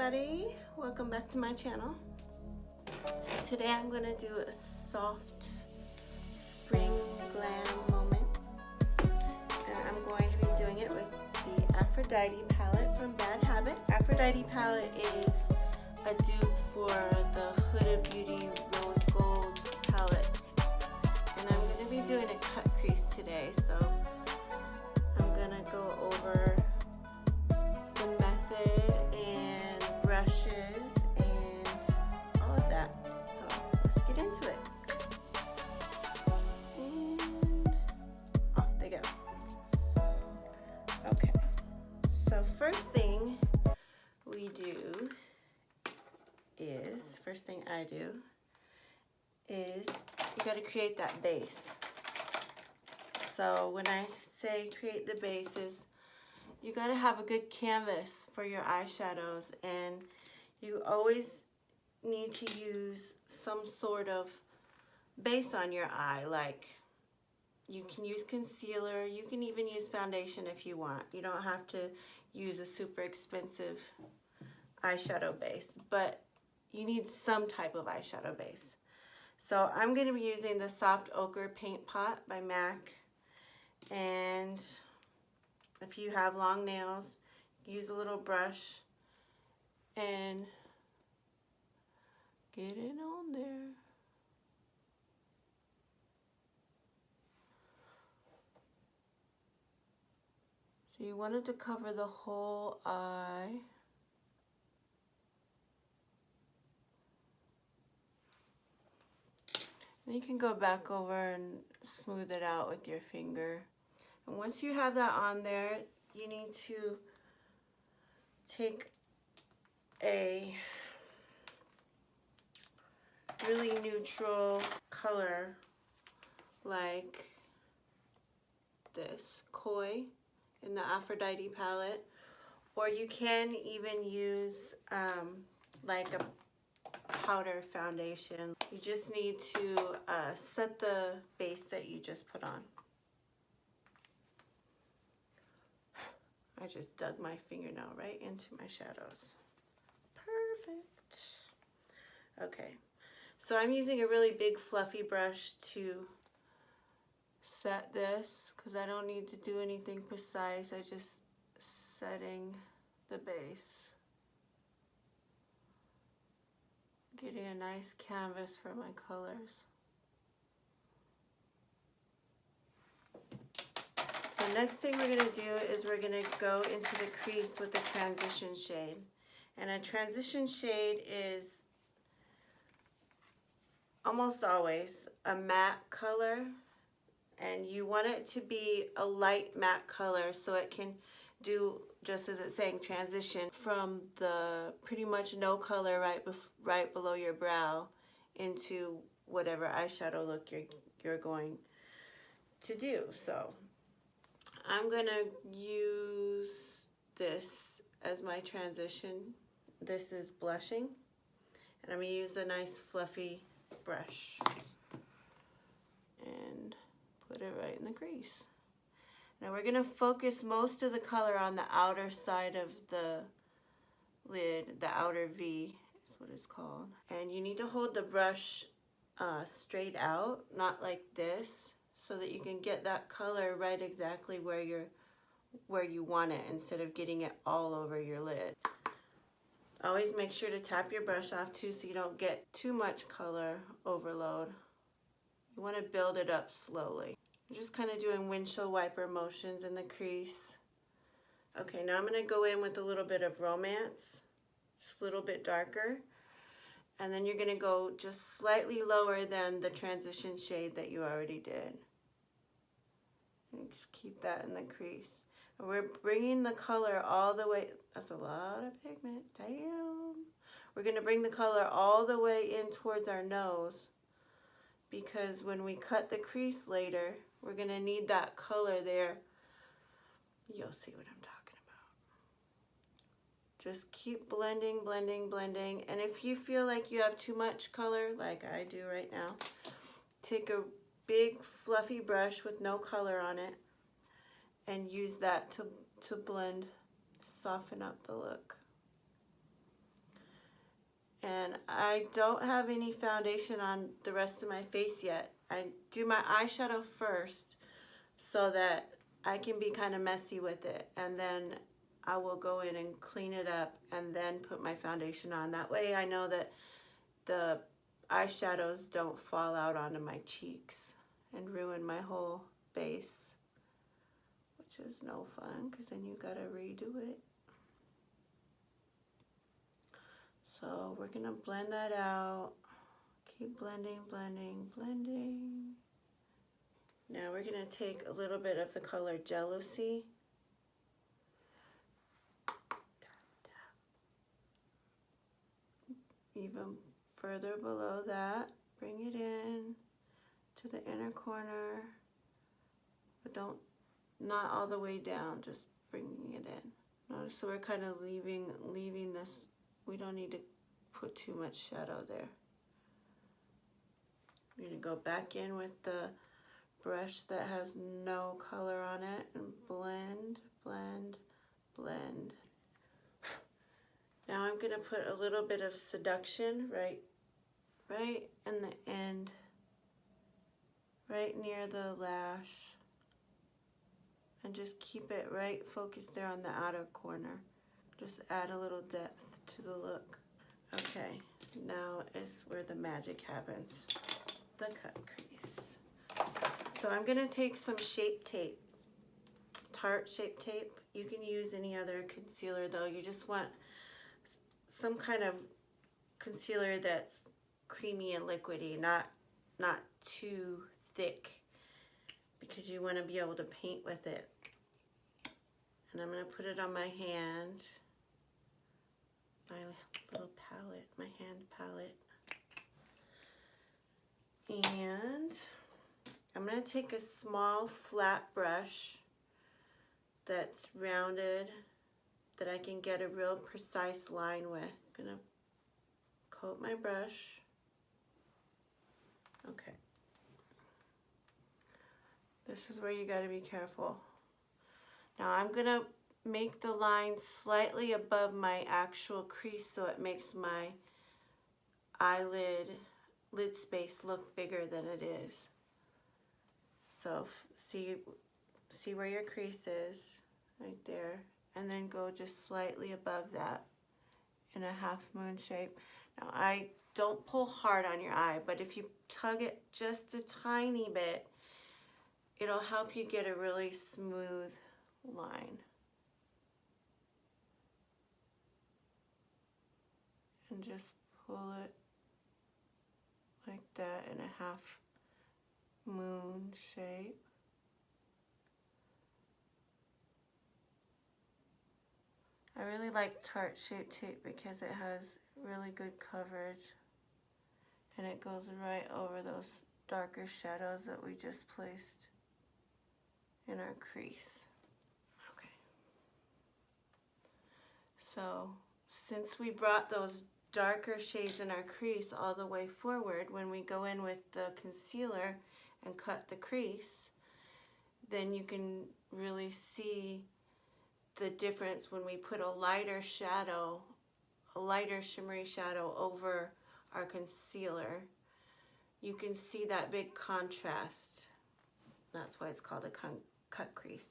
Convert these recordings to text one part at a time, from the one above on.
everybody, welcome back to my channel. Today I'm going to do a soft spring glam moment, and I'm going to be doing it with the Aphrodite palette from Bad Habit. Aphrodite palette is a dupe for the Huda Beauty Rose Gold palette, and I'm going to be doing a cut crease today, so I'm going to go over the method and brushes and all of that. So let's get into it. And off they go. Okay, so first thing I do is you got to create that base. So when I say create the bases, you got to have a good canvas for your eyeshadows, and you always need to use some sort of base on your eye. Like, you can use concealer, you can even use foundation if you want. You don't have to use a super expensive eyeshadow base, but you need some type of eyeshadow base. So I'm going to be using the Soft Ochre Paint Pot by MAC, and if you have long nails, use a little brush and get it on there. So you want it to cover the whole eye. Then you can go back over and smooth it out with your finger. And once you have that on there, you need to take a really neutral color like this, Koi, in the Aphrodite palette. Or you can even use like a powder foundation. You just need to set the base that you just put on. I just dug my fingernail right into my shadows. Perfect. Okay, so I'm using a really big fluffy brush to set this because I don't need to do anything precise. I just setting the base. Getting a nice canvas for my colors. So next thing we're going to do is we're going to go into the crease with a transition shade. And a transition shade is almost always a matte color, and you want it to be a light matte color so it can do, just as it's saying, transition from the pretty much no color right below your brow into whatever eyeshadow look you're going to do. So I'm gonna use this as my transition. This is blushing, and I'm gonna use a nice fluffy brush and put it right in the crease. Now we're gonna focus most of the color on the outer side of the lid, the outer V is what it's called. And you need to hold the brush straight out, not like this, so that you can get that color right exactly where you want it instead of getting it all over your lid. Always make sure to tap your brush off too so you don't get too much color overload. You want to build it up slowly. I'm just kind of doing windshield wiper motions in the crease. Okay, now I'm going to go in with a little bit of Romance, just a little bit darker. And then you're going to go just slightly lower than the transition shade that you already did. And just keep that in the crease. And we're bringing the color all the way, that's a lot of pigment, damn. We're going to bring the color all the way in towards our nose, because when we cut the crease later, we're going to need that color there. You'll see what I'm talking about. Just keep blending, blending, blending. And if you feel like you have too much color, like I do right now, take a big fluffy brush with no color on it and use that to blend, soften up the look. And I don't have any foundation on the rest of my face yet. I do my eyeshadow first so that I can be kind of messy with it. And then I will go in and clean it up and then put my foundation on. That way I know that the eyeshadows don't fall out onto my cheeks and ruin my whole base, which is no fun because then you gotta redo it. So we're gonna blend that out. Keep blending, blending, blending. Now we're gonna take a little bit of the color Jealousy. Even further below that, bring it in to the inner corner, but not all the way down, just bringing it in. Notice so we're kind of leaving this, we don't need to put too much shadow there. I'm gonna go back in with the brush that has no color on it and blend, blend, blend. Now I'm gonna put a little bit of Seduction right in the end, right near the lash, and just keep it right focused there on the outer corner. Just add a little depth to the look. Okay, now is where the magic happens, the cut crease. So I'm gonna take some Shape Tape, Tarte Shape Tape. You can use any other concealer though. You just want some kind of concealer that's creamy and liquidy, not too thick, because you want to be able to paint with it. And I'm going to put it on my hand, my little palette, my hand palette. And I'm going to take a small flat brush that's rounded, that I can get a real precise line with. I'm gonna coat my brush. Okay. This is where you gotta be careful. Now I'm gonna make the line slightly above my actual crease so it makes my lid space look bigger than it is. So see where your crease is, right there. And then go just slightly above that in a half moon shape. Now I don't pull hard on your eye, but if you tug it just a tiny bit, it'll help you get a really smooth line. And just pull it like that in a half moon shape. I really like Tarte Shape Tape because it has really good coverage and it goes right over those darker shadows that we just placed in our crease. Okay. So since we brought those darker shades in our crease all the way forward, when we go in with the concealer and cut the crease, then you can really see the difference when we put a lighter shadow, a lighter shimmery shadow over our concealer. You can see that big contrast. That's why it's called a cut crease.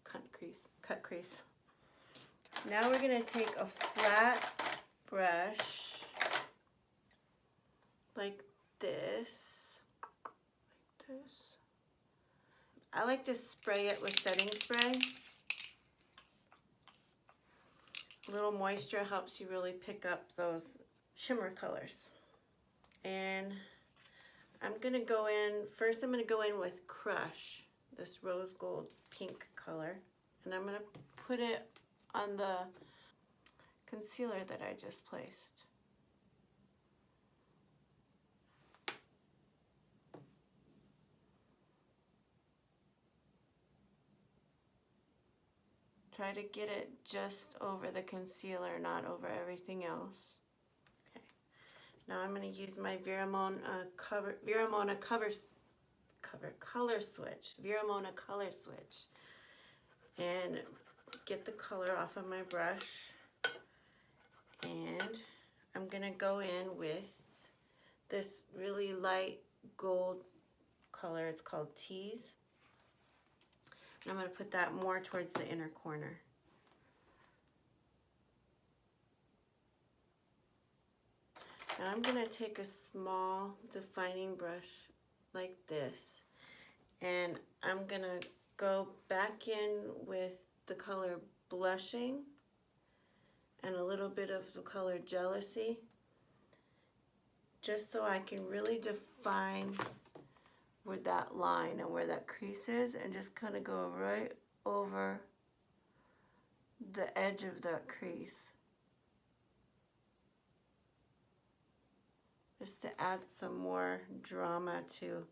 Cut crease. Now we're gonna take a flat brush like this. I like to spray it with setting spray. A little moisture helps you really pick up those shimmer colors. And I'm gonna go in, first I'm gonna go in with Crush, this rose gold pink color. And I'm gonna put it on the concealer that I just placed. Try to get it just over the concealer, not over everything else. Okay. Now I'm going to use my Veramona color switch, and get the color off of my brush. And I'm gonna go in with this really light gold color. It's called Tease. And I'm gonna put that more towards the inner corner. Now I'm gonna take a small defining brush like this, and I'm gonna go back in with the color Blushing and a little bit of the color Jealousy, just so I can really define where that line and where that crease is, and just kind of go right over the edge of that crease, just to add some more drama to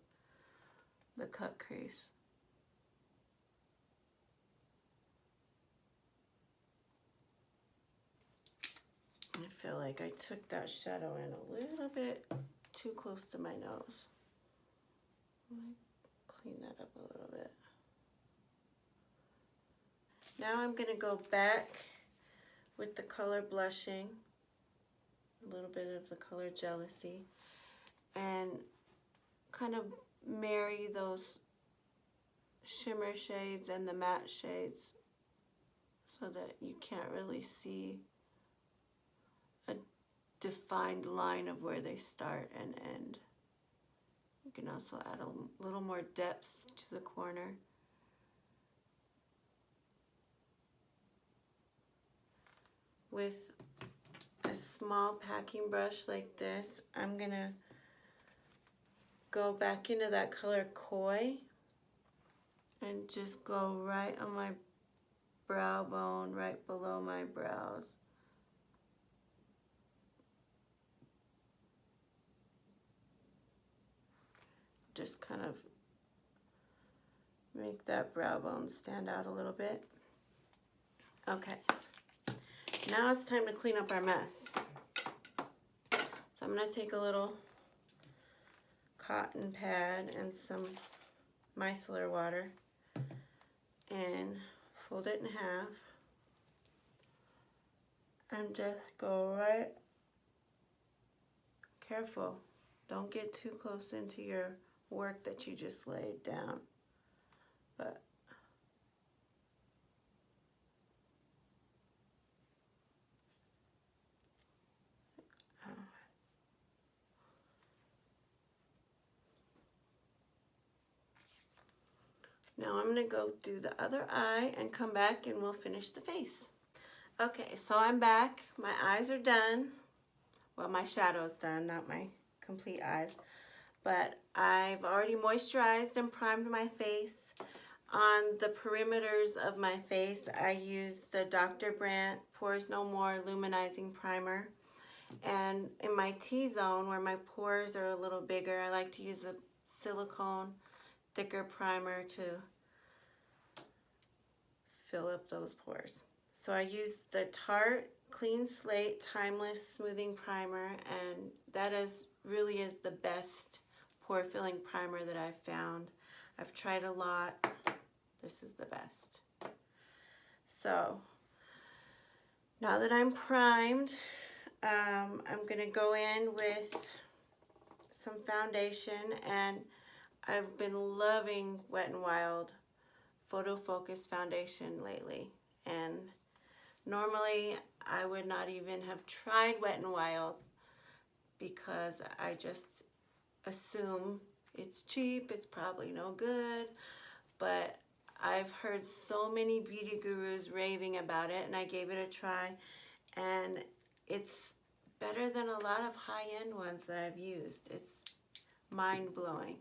the cut crease. I feel like I took that shadow in a little bit too close to my nose. Let me clean that up a little bit. Now I'm going to go back with the color Blushing, a little bit of the color Jealousy, and kind of marry those shimmer shades and the matte shades so that you can't really see a defined line of where they start and end. You can also add a little more depth to the corner. With a small packing brush like this, I'm gonna go back into that color Koi and just go right on my brow bone, right below my brows. Just kind of make that brow bone stand out a little bit. Okay, now it's time to clean up our mess. So I'm gonna take a little cotton pad and some micellar water and fold it in half and just go right, careful, don't get too close into your work that you just laid down, but now I'm gonna go do the other eye and come back and we'll finish the face. Okay, so I'm back. My eyes are done. Well, my shadow's done, not my complete eyes. But I've already moisturized and primed my face. On the perimeters of my face, I use the Dr. Brandt Pores No More Luminizing Primer. And in my T-zone, where my pores are a little bigger, I like to use a silicone thicker primer to fill up those pores. So I use the Tarte Clean Slate Timeless Smoothing Primer, and that really is the best pore filling primer that I've found. I've tried a lot. This is the best. So now that I'm primed, I'm gonna go in with some foundation, and I've been loving Wet n Wild Photo Focus foundation lately. And normally I would not even have tried Wet n Wild because I just assume it's cheap, it's probably no good, but I've heard so many beauty gurus raving about it, and I gave it a try, and it's better than a lot of high-end ones that I've used. It's mind-blowing.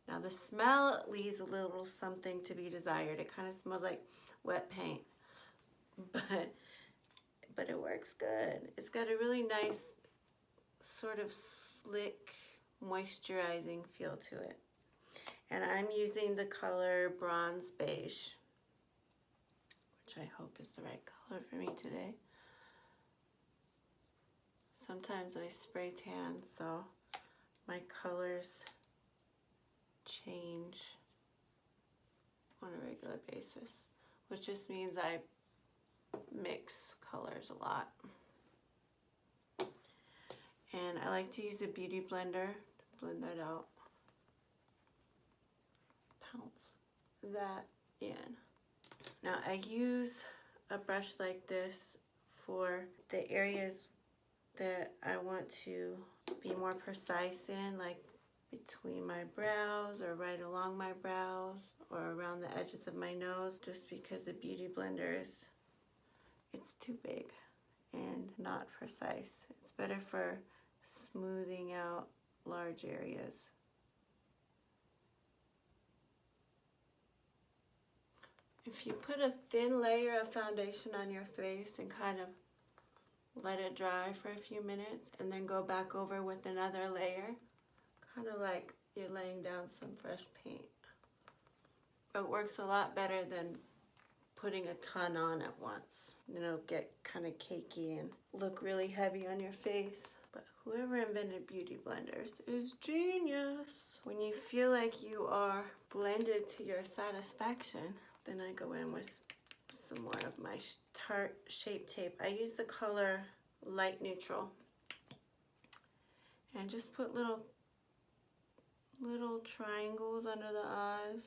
Now the smell leaves a little something to be desired. It kind of smells like wet paint, but it works good. It's got a really nice sort of slick moisturizing feel to it. And I'm using the color Bronze Beige, which I hope is the right color for me today. Sometimes I spray tan, so my colors change on a regular basis, which just means I mix colors a lot. And I like to use a beauty blender to blend that out. Pounce that in. Now I use a brush like this for the areas that I want to be more precise in, like between my brows or right along my brows or around the edges of my nose, just because the beauty blender it's too big and not precise. It's better for smoothing out large areas. If you put a thin layer of foundation on your face and kind of let it dry for a few minutes and then go back over with another layer, kind of like you're laying down some fresh paint. It works a lot better than putting a ton on at once. You know, get kind of cakey and look really heavy on your face. But whoever invented beauty blenders is genius. When you feel like you are blended to your satisfaction, then I go in with some more of my Tarte Shape Tape. I use the color Light Neutral. And just put little triangles under the eyes.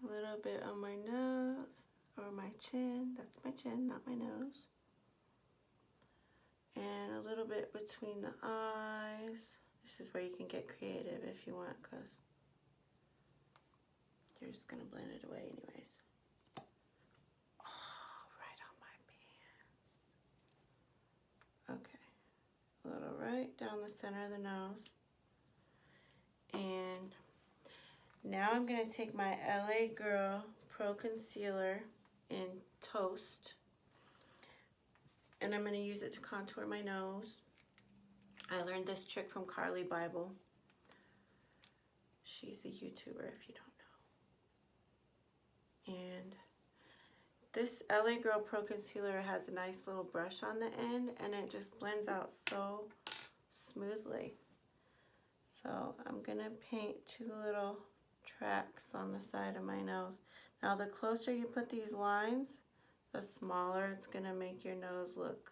A little bit on my nose or my chin. That's my chin, not my nose. And a little bit between the eyes. This is where you can get creative if you want, because you're just going to blend it away anyways. Oh, right on my pants. Okay. A little right down the center of the nose. And now I'm going to take my LA Girl Pro Concealer in Toast. And I'm going to use it to contour my nose. I learned this trick from Carly Bible. She's a YouTuber if you don't know. And this LA Girl Pro Concealer has a nice little brush on the end, and it just blends out so smoothly. So I'm going to paint 2 little tracks on the side of my nose. Now the closer you put these lines, the smaller it's going to make your nose look.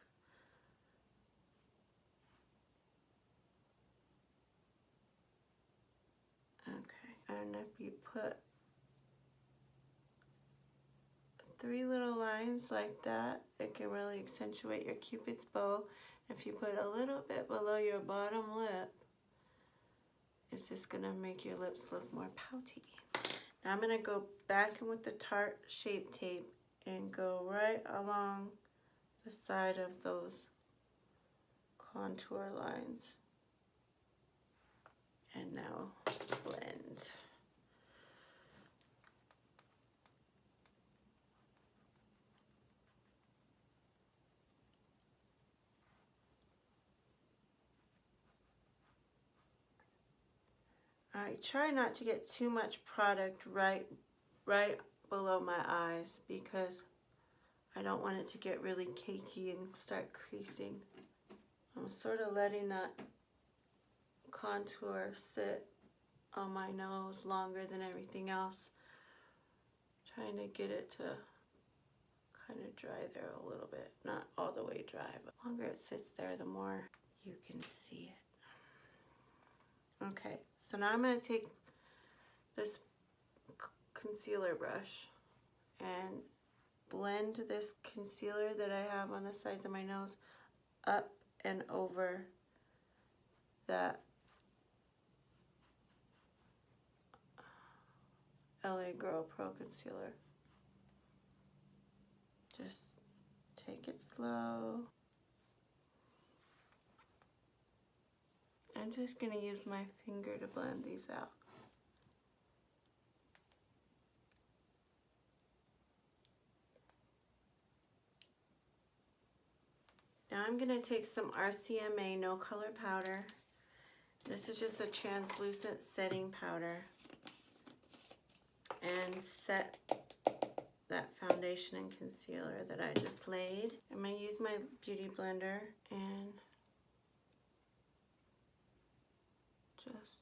Okay, and if you put 3 little lines like that, it can really accentuate your Cupid's bow. If you put a little bit below your bottom lip, it's just going to make your lips look more pouty. Now I'm going to go back in with the Tarte Shape Tape and go right along the side of those contour lines. And now blend. I try not to get too much product right below my eyes, because I don't want it to get really cakey and start creasing. I'm sort of letting that contour sit on my nose longer than everything else. Trying to get it to kind of dry there a little bit. Not all the way dry, but the longer it sits there, the more you can see it. Okay, so now I'm going to take this concealer brush and blend this concealer that I have on the sides of my nose up and over that LA Girl Pro Concealer. Just take it slow. I'm just going to use my finger to blend these out. Now I'm going to take some RCMA No Color Powder. This is just a translucent setting powder. And set that foundation and concealer that I just laid. I'm going to use my beauty blender and just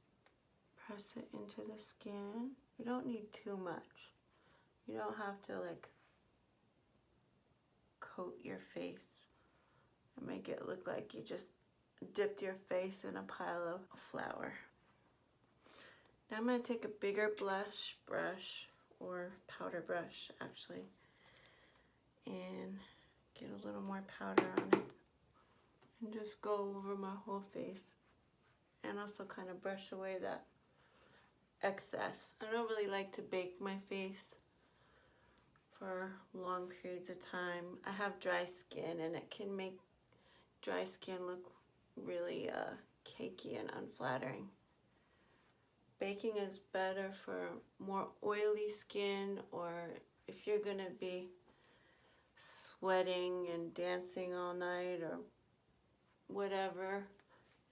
press it into the skin. You don't need too much. You don't have to like coat your face and make it look like you just dipped your face in a pile of flour. Now I'm going to take a bigger blush brush, or powder brush actually, and get a little more powder on it and just go over my whole face, and also kind of brush away that excess. I don't really like to bake my face for long periods of time. I have dry skin, and it can make dry skin look really cakey and unflattering. Baking is better for more oily skin, or if you're gonna be sweating and dancing all night or whatever,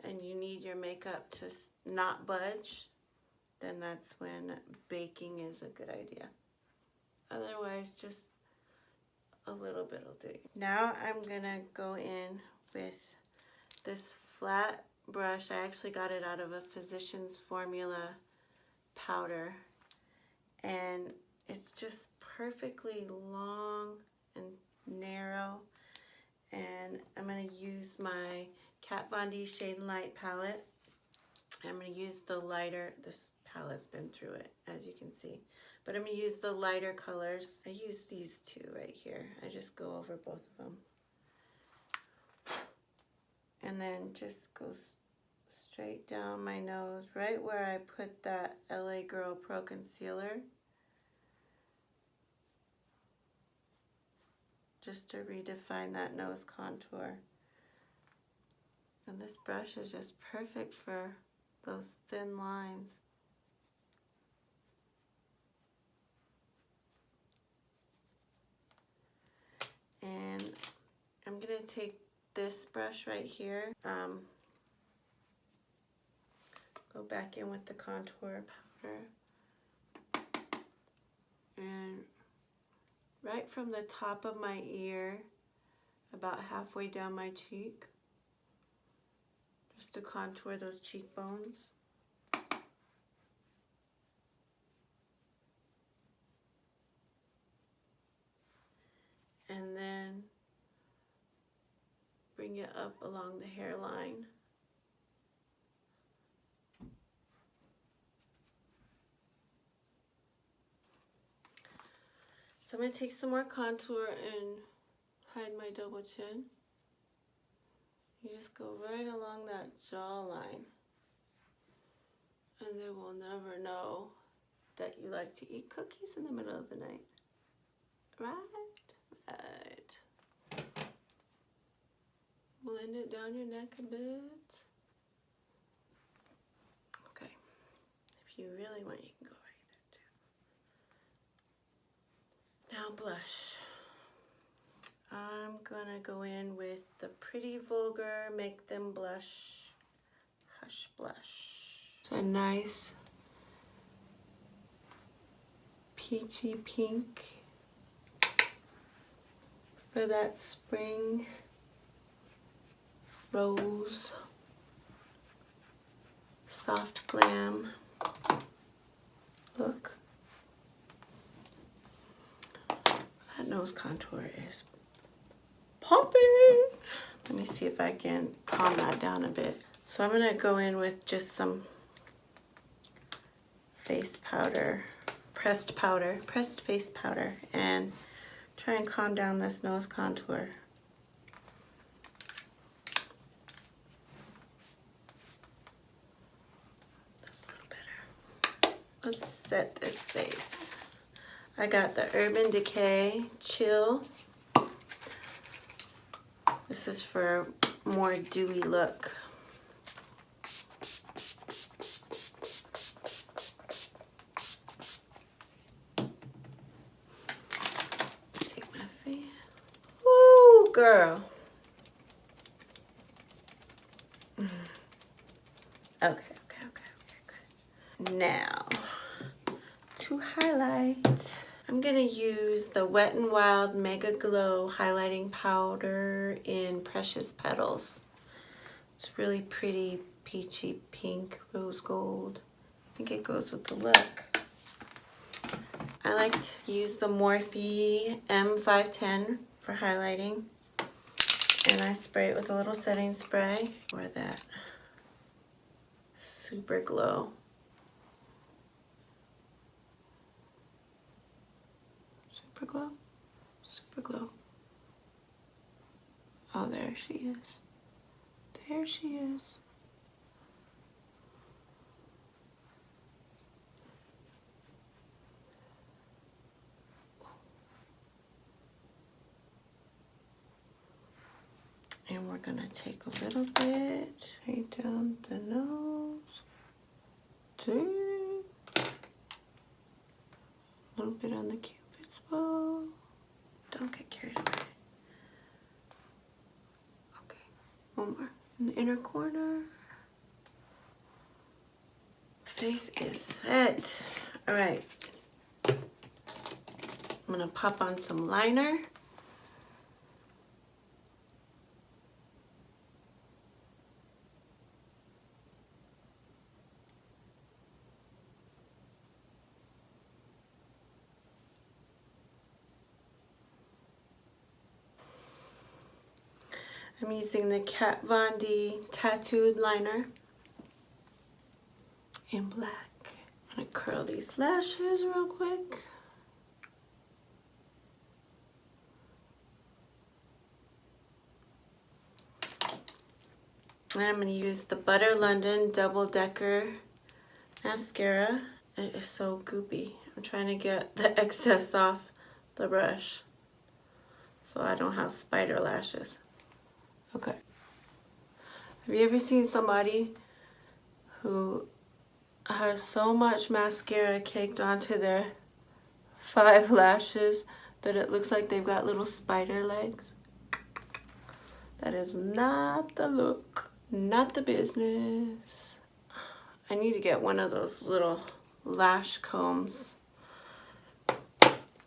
and you need your makeup to not budge, then that's when baking is a good idea. Otherwise, just a little bit will do. Now I'm gonna go in with this flat brush. I actually got it out of a Physicians Formula powder, and it's just perfectly long and narrow, and I'm going to use my Kat Von D Shade and Light palette. I'm going to use the lighter, this palette's been through it as you can see, but I'm going to use the lighter colors. I use these two right here. I just go over both of them, and then just go straight down my nose, right where I put that LA Girl Pro Concealer, just to redefine that nose contour. And this brush is just perfect for those thin lines. And I'm gonna take this brush right here, go back in with the contour powder, and right from the top of my ear, about halfway down my cheek, just to contour those cheekbones. And then bring it up along the hairline. So I'm going to take some more contour and hide my double chin. You just go right along that jawline, and they will never know that you like to eat cookies in the middle of the night. Right? Right. Blend it down your neck a bit. Okay. If you really want, you can go right there too. Now blush. I'm gonna go in with the Pretty Vulgar Make Them Blush Hush Blush. It's a nice peachy pink for that spring rose soft glam look. That nose contour is popping. Let me see if I can calm that down a bit. So I'm gonna go in with just some face powder, pressed face powder, and try and calm down this nose contour. That's a little better. Let's set this face. I got the Urban Decay Chill. This is for more dewy look. Take my fan. Ooh, girl. Okay. Now, to highlight, I'm gonna use the Wet n Wild Mega Glow highlighting powder in Precious Petals. It's really pretty peachy pink rose gold. I think it goes with the look. I like to use the Morphe M510 for highlighting. And I spray it with a little setting spray for that super glow. Super glow? Super glow. Oh, there she is. There she is. And we're gonna take a little bit right down the nose. A little bit on the Cupid's bow. Don't get carried away. Okay, one more in the inner corner. Face is set. All right. I'm gonna pop on some liner. I'm using the Kat Von D tattooed liner in black. I'm gonna curl these lashes real quick. And I'm gonna use the Butter London Double Decker mascara. It is so goopy. I'm trying to get the excess off the brush so I don't have spider lashes. Okay. Have you ever seen somebody who has so much mascara caked onto their 5 lashes that it looks like they've got little spider legs? That is not the look, not the business. I need to get one of those little lash combs.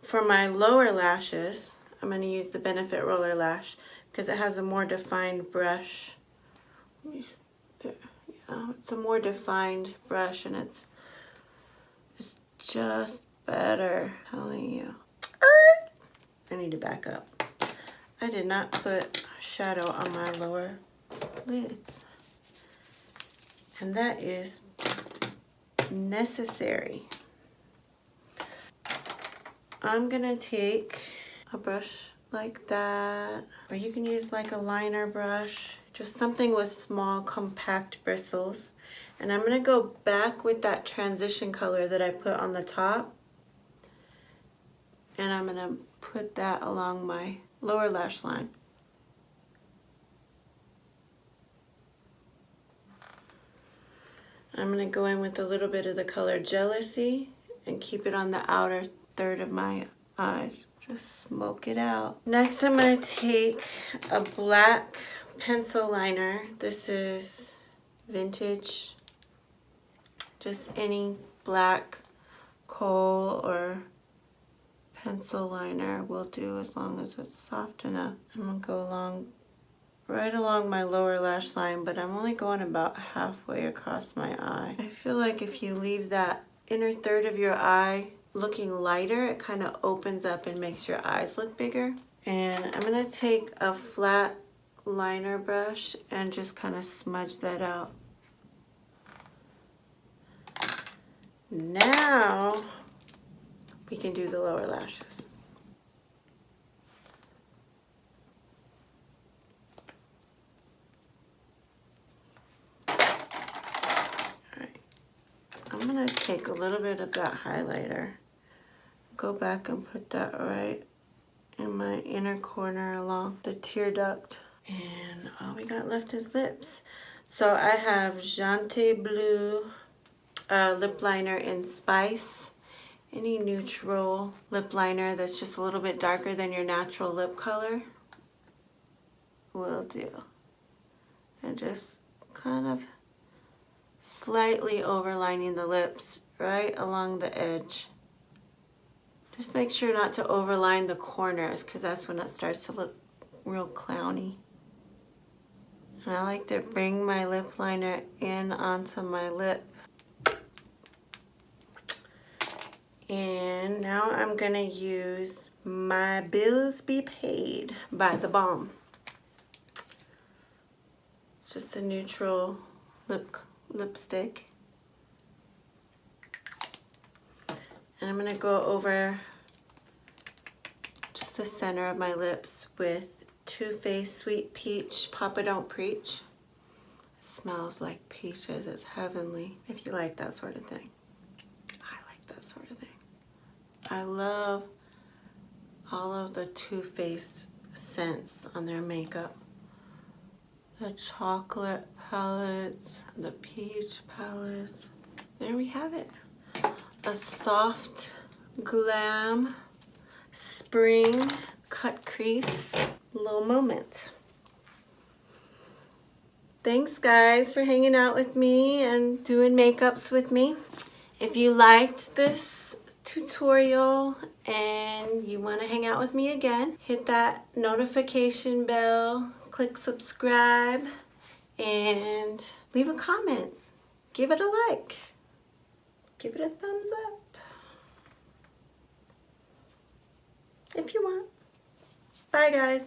For my lower lashes, I'm going to use the Benefit Roller Lash because it has a more defined brush. Yeah, it's a more defined brush and it's just better. I'm telling you. I need to back up. I did not put shadow on my lower lids. And that is necessary. I'm gonna take a brush like that, or you can use like a liner brush, just something with small compact bristles. And I'm gonna go back with that transition color that I put on the top, and I'm gonna put that along my lower lash line. I'm gonna go in with a little bit of the color Jealousy and keep it on the outer third of my eye. Just smoke it out. Next, I'm gonna take a black pencil liner. This is vintage. Just any black kohl or pencil liner will do as long as it's soft enough. I'm gonna go right along my lower lash line, but I'm only going about halfway across my eye. I feel like if you leave that inner third of your eye looking lighter, it kind of opens up and makes your eyes look bigger. And I'm gonna take a flat liner brush and just kind of smudge that out. Now we can do the lower lashes. I'm gonna take a little bit of that highlighter, go back and put that right in my inner corner along the tear duct. And all we got left is lips. So I have Jante Blue lip liner in Spice. Any neutral lip liner that's just a little bit darker than your natural lip color will do. And just kind of slightly overlining the lips right along the edge. Just make sure not to overline the corners because that's when it starts to look real clowny. And I like to bring my lip liner in onto my lip. And now I'm gonna use my Bills Be Paid by The Balm. just a neutral lipstick. And I'm going to go over just the center of my lips with Too Faced Sweet Peach Papa Don't Preach. It smells like peaches. It's heavenly if you like that sort of thing. I like that sort of thing. I love all of the Too Faced scents on their makeup. The chocolate palettes, the peach palettes. There we have it. A soft glam spring cut crease little moment. Thanks guys for hanging out with me and doing makeups with me. If you liked this tutorial and you want to hang out with me again, hit that notification bell, click subscribe, and leave a comment. Give it a like. Give it a thumbs up if you want. Bye guys.